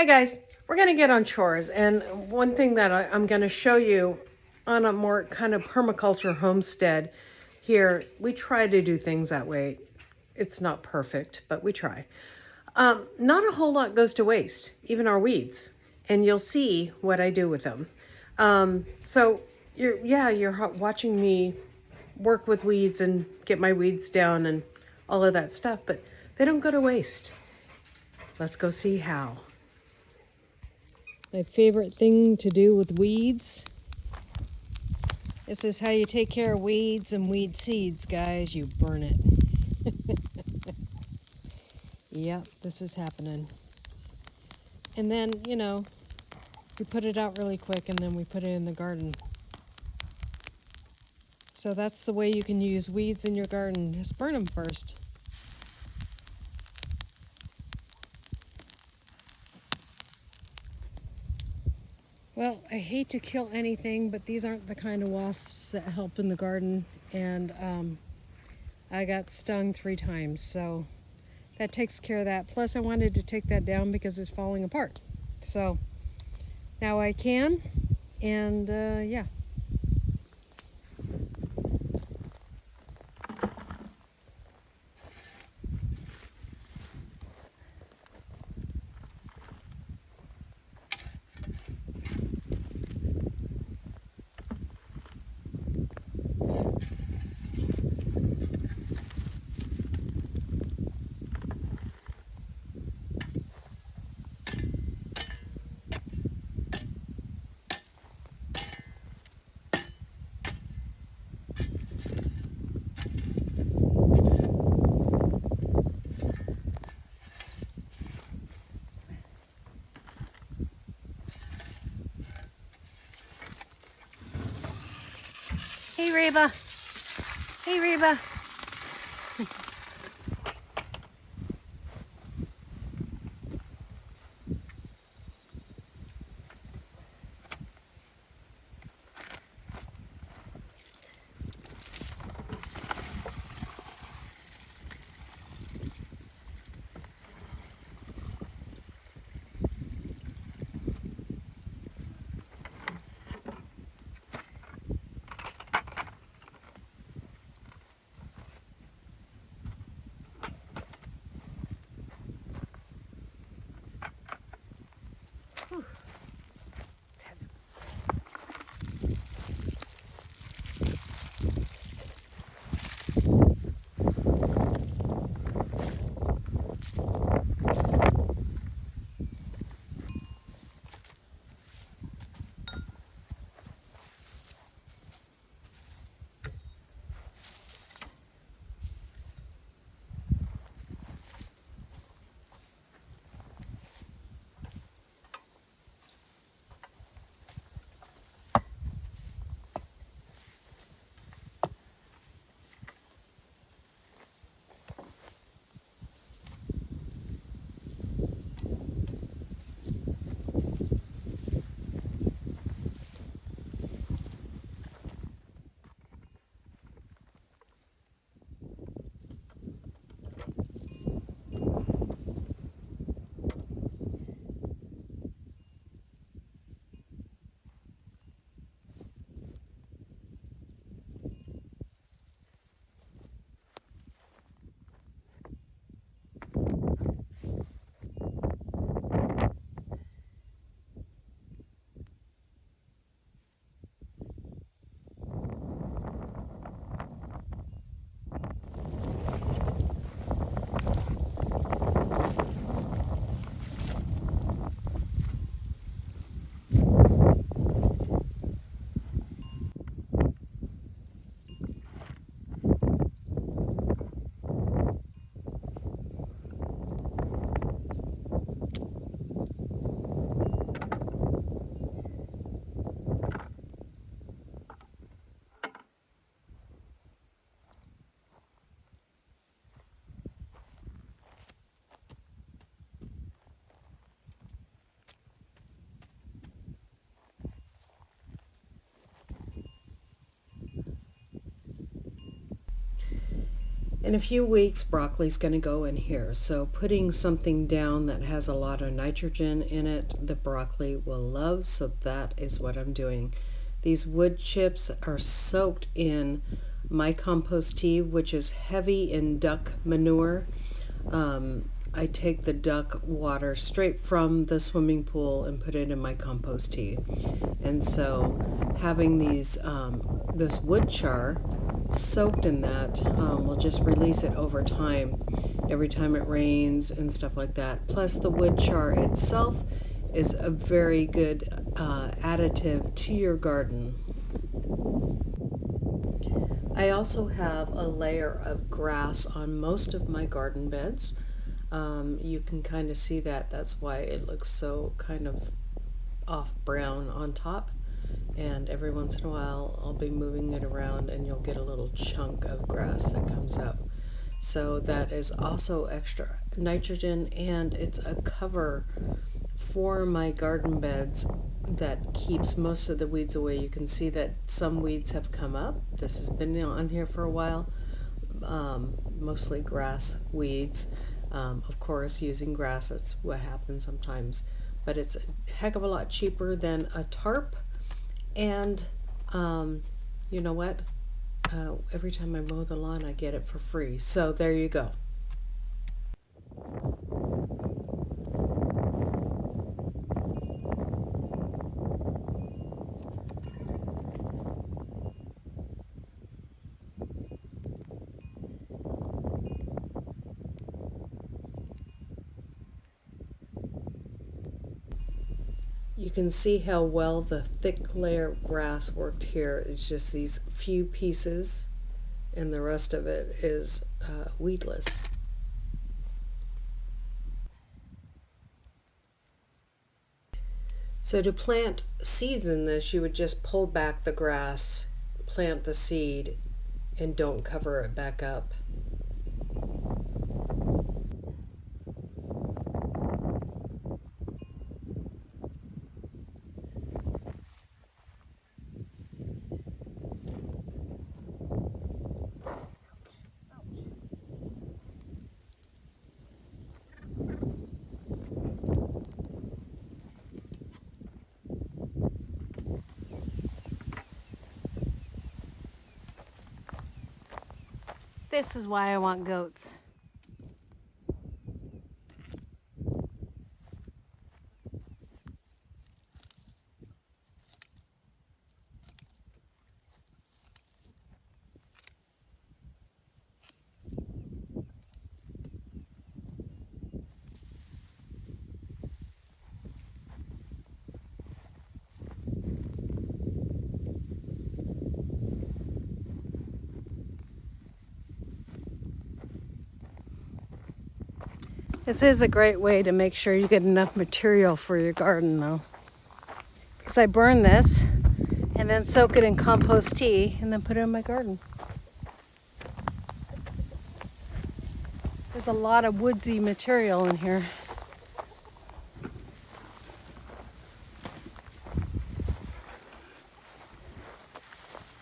guys, we're going to get on chores, and one thing that I'm going to show you on a more kind of permaculture homestead here, we try to do things that way. It's not perfect, but we try. Not a whole lot goes to waste, even our weeds, and you'll see what I do with them. So you're watching me work with weeds and get my weeds down and all of that stuff, but they don't go to waste. Let's go see how. My favorite thing to do with weeds. This is how you take care of weeds and weed seeds, guys. You burn it. Yep, this is happening. And then, we put it out really quick and then we put it in the garden. So that's the way you can use weeds in your garden. Just burn them first. Well, I hate to kill anything, but these aren't the kind of wasps that help in the garden. And I got stung 3 times, so that takes care of that. Plus, I wanted to take that down because it's falling apart. So now I can, and yeah. Hey, Reba. Hey, Reba. In a few weeks, broccoli's going to go in here. So putting something down that has a lot of nitrogen in it, the broccoli will love. So that is what I'm doing. These wood chips are soaked in my compost tea, which is heavy in duck manure. I take the duck water straight from the swimming pool and put it in my compost tea. And so having this wood char soaked in that will just release it over time, every time it rains and stuff like that. Plus the wood char itself is a very good additive to your garden. I also have a layer of grass on most of my garden beds. You can kind of see that. That's why it looks so kind of off brown on top. And every once in a while I'll be moving it around and you'll get a little chunk of grass that comes up. So that is also extra nitrogen, and it's a cover for my garden beds that keeps most of the weeds away. You can see that some weeds have come up. This has been on here for a while, mostly grass weeds. Of course, using grass, that's what happens sometimes. But it's a heck of a lot cheaper than a tarp. And you know what? Every time I mow the lawn, I get it for free. So there you go. You can see how well the thick layer of grass worked here. It's just these few pieces, and the rest of it is weedless. So to plant seeds in this, you would just pull back the grass, plant the seed, and don't cover it back up. This is why I want goats. This is a great way to make sure you get enough material for your garden, though. Because I burn this and then soak it in compost tea and then put it in my garden. There's a lot of woodsy material in here.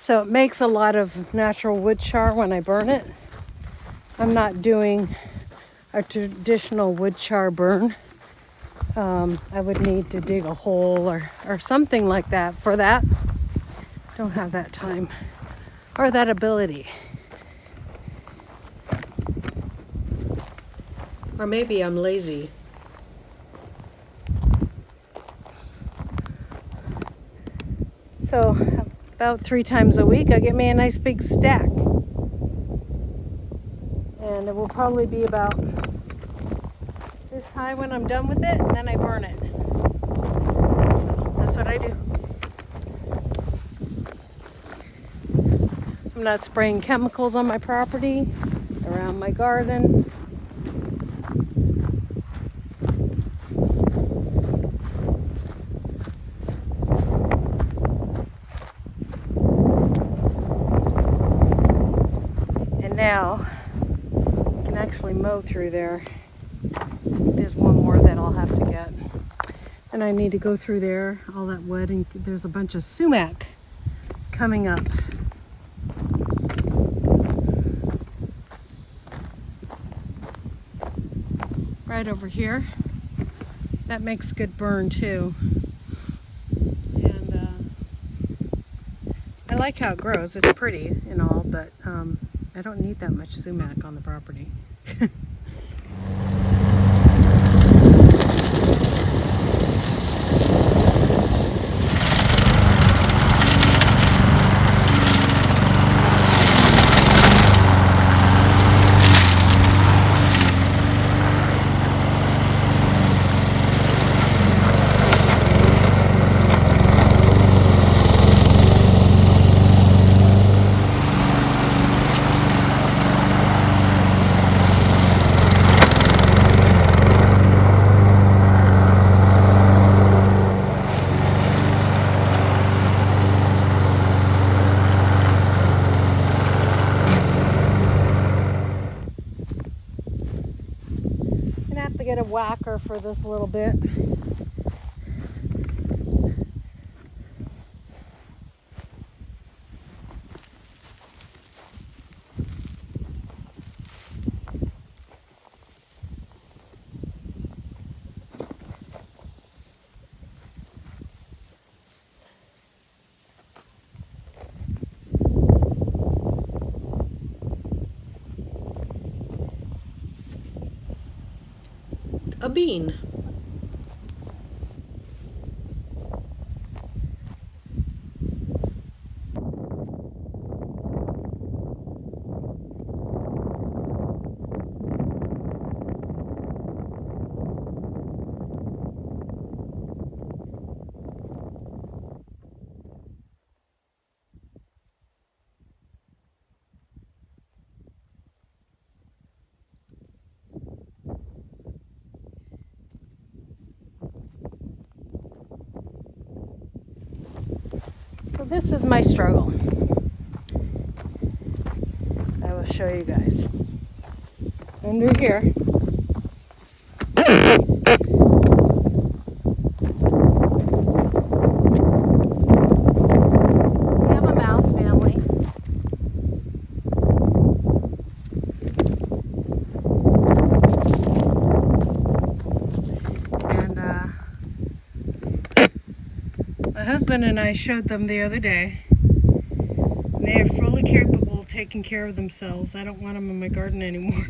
So it makes a lot of natural wood char when I burn it. I'm not doing a traditional wood char burn. I would need to dig a hole or something like that for that. Don't have that time or that ability. Or maybe I'm lazy. So about 3 times a week I get me a nice big stack. And it will probably be about this high when I'm done with it, and then I burn it. So that's what I do. I'm not spraying chemicals on my property, around my garden. And now I can actually mow through there. There's one more that I'll have to get. And I need to go through there, all that wood, and there's a bunch of sumac coming up. right over here. That makes good burn too. And I like how it grows. It's pretty and all, but I don't need that much sumac on the property. Gonna have to get a whacker for this little bit. A bean. So this is my struggle. I will show you guys. Under here. We have a mouse family. And my husband and I showed them the other day. And they are fully capable of taking care of themselves. I don't want them in my garden anymore.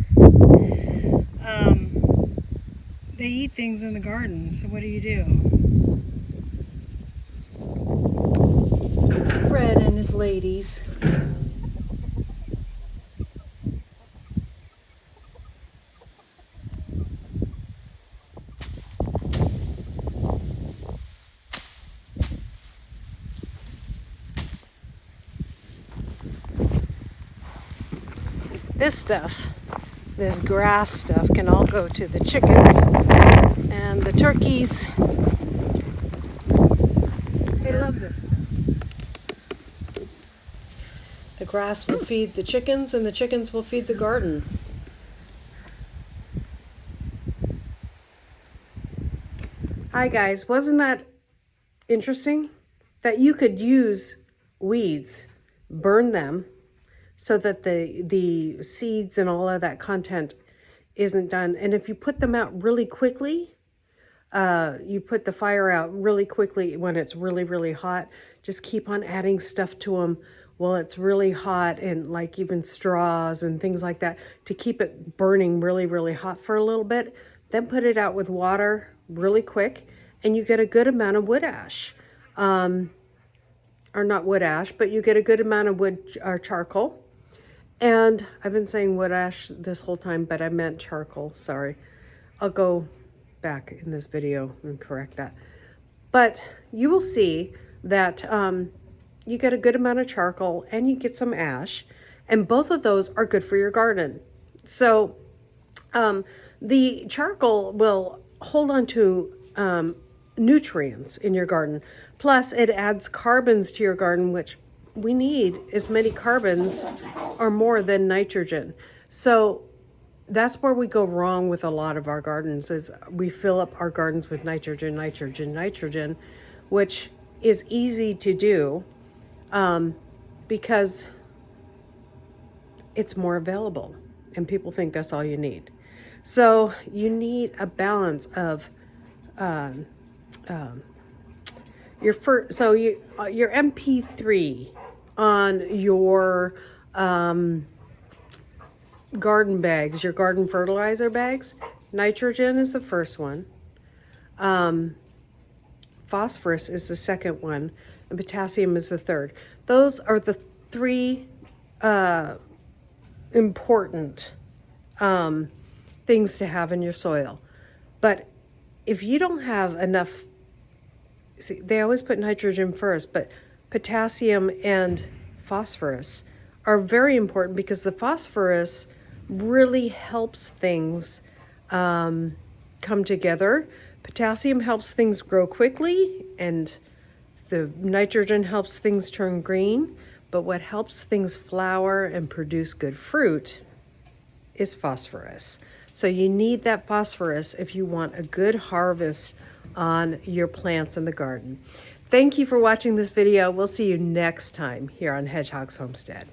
They eat things in the garden, so what do you do? Fred and his ladies. This stuff, this grass stuff, can all go to the chickens and the turkeys. They love this stuff. The grass will feed the chickens and the chickens will feed the garden. Hi guys, wasn't that interesting? That you could use weeds, burn them, so that the seeds and all of that content isn't done. And if you put them out really quickly, you put the fire out really quickly when it's really, really hot, just keep on adding stuff to them while it's really hot, and like even straws and things like that to keep it burning really, really hot for a little bit. Then put it out with water really quick and you get a good amount of wood ash. Or not wood ash, but you get a good amount of wood or charcoal. And I've been saying wood ash this whole time, but I meant charcoal, sorry. I'll go back in this video and correct that. But you will see that you get a good amount of charcoal and you get some ash, and both of those are good for your garden. So the charcoal will hold on to nutrients in your garden. Plus, it adds carbons to your garden, which we need as many carbons or more than nitrogen. So that's where we go wrong with a lot of our gardens, is we fill up our gardens with nitrogen, nitrogen, nitrogen, which is easy to do because it's more available and people think that's all you need. So you need a balance of your first, so your MP3 on your garden bags, your garden fertilizer bags. Nitrogen is the first one. Phosphorus is the second one, and potassium is the third. Those are the three important things to have in your soil. But if you don't have enough, see, they always put nitrogen first, but potassium and phosphorus are very important because the phosphorus really helps things come together. Potassium helps things grow quickly, and the nitrogen helps things turn green. But what helps things flower and produce good fruit is phosphorus. So you need that phosphorus if you want a good harvest on your plants in the garden. Thank you for watching this video. We'll see you next time here on Hedgehog's Homestead.